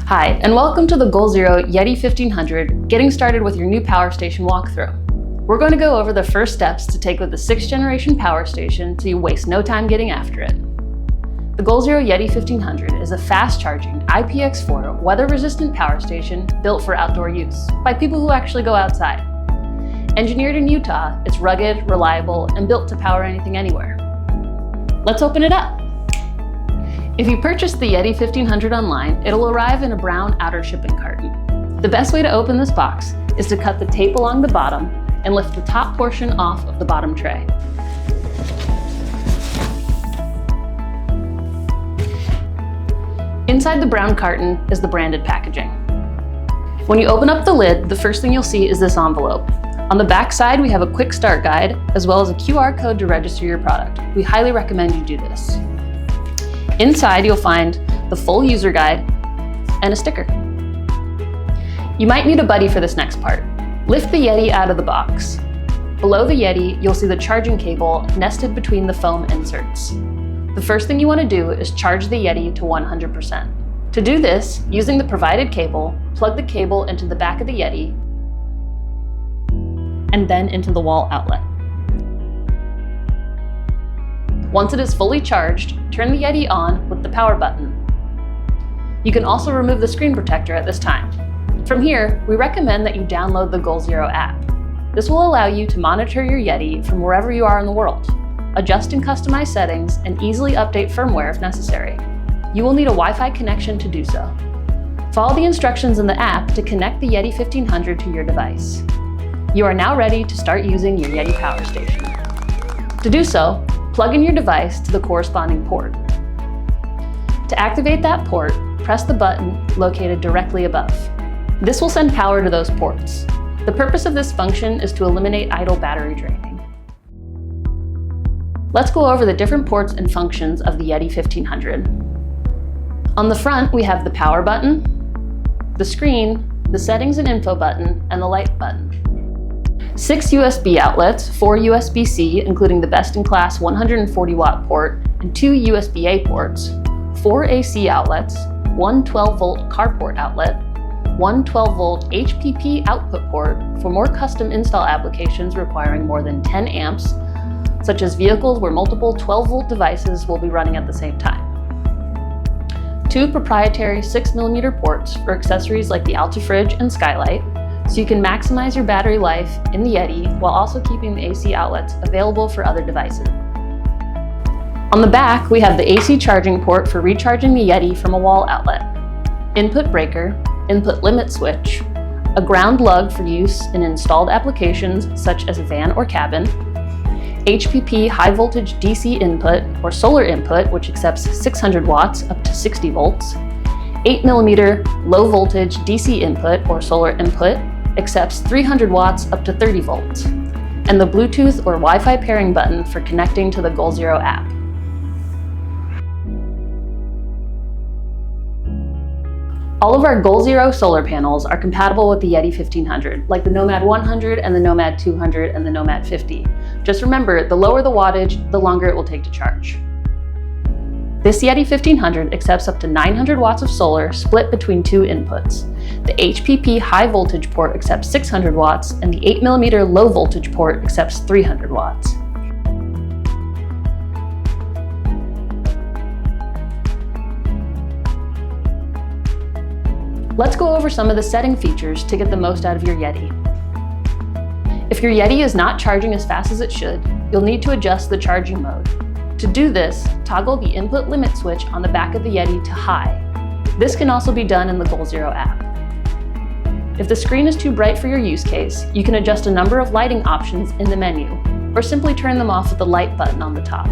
Hi, and welcome to the Goal Zero Yeti 1500, getting started with your new power station walkthrough. We're going to go over the first steps to take with the 6th generation power station so you waste no time getting after it. The Goal Zero Yeti 1500 is a fast-charging IPX4 weather-resistant power station built for outdoor use by people who actually go outside. Engineered in Utah, it's rugged, reliable, and built to power anything anywhere. Let's open it up. If you purchase the Yeti 1500 online, it'll arrive in a brown outer shipping carton. The best way to open this box is to cut the tape along the bottom and lift the top portion off of the bottom tray. Inside the brown carton is the branded packaging. When you open up the lid, the first thing you'll see is this envelope. On the back side, we have a Quickstart guide, as well as a QR code to register your product. We highly recommend you do this. Inside, you'll find the full user guide and a sticker. You might need a buddy for this next part. Lift the Yeti out of the box. Below the Yeti, you'll see the charging cable nested between the foam inserts. The first thing you want to do is charge the Yeti to 100%. To do this, using the provided cable, plug the cable into the back of the Yeti and then into the wall outlet. Once it is fully charged, turn the Yeti on with the power button. You can also remove the screen protector at this time. From here, we recommend that you download the Goal Zero app. This will allow you to monitor your Yeti from wherever you are in the world, adjust and customize settings, and easily update firmware if necessary. You will need a Wi-Fi connection to do so. Follow the instructions in the app to connect the Yeti 1500 to your device. You are now ready to start using your Yeti power station. To do so, plug in your device to the corresponding port. To activate that port, press the button located directly above. This will send power to those ports. The purpose of this function is to eliminate idle battery draining. Let's go over the different ports and functions of the Yeti 1500. On the front, we have the power button, the screen, the settings and info button, and the light button. 6 USB outlets, 4 USB-C, including the best-in-class 140-watt port, and 2 USB-A ports, 4 AC outlets, 1 12-volt carport outlet, 1 12-volt HPP output port for more custom install applications requiring more than 10 amps, such as vehicles where multiple 12-volt devices will be running at the same time. 2 proprietary 6mm ports for accessories like the Altifridge and Skylight, so you can maximize your battery life in the Yeti while also keeping the AC outlets available for other devices. On the back, we have the AC charging port for recharging the Yeti from a wall outlet, input breaker, input limit switch, a ground lug for use in installed applications such as a van or cabin, HPP high voltage DC input or solar input, which accepts 600 watts up to 60 volts, 8mm low voltage DC input or solar input, accepts 300 watts up to 30 volts, and the Bluetooth or Wi-Fi pairing button for connecting to the Goal Zero app. All of our Goal Zero solar panels are compatible with the Yeti 1500, like the Nomad 100 and the Nomad 200 and the Nomad 50. Just remember, the lower the wattage, the longer it will take to charge. This Yeti 1500 accepts up to 900 watts of solar split between 2 inputs. The HPP high voltage port accepts 600 watts and the 8mm low voltage port accepts 300 watts. Let's go over some of the setting features to get the most out of your Yeti. If your Yeti is not charging as fast as it should, you'll need to adjust the charging mode. To do this, toggle the input limit switch on the back of the Yeti to high. This can also be done in the Goal Zero app. If the screen is too bright for your use case, you can adjust a number of lighting options in the menu, or simply turn them off with the light button on the top.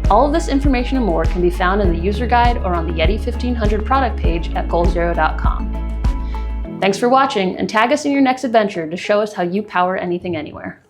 All of this information and more can be found in the user guide or on the Yeti 1500 product page at goalzero.com. Thanks for watching, and tag us in your next adventure to show us how you power anything anywhere.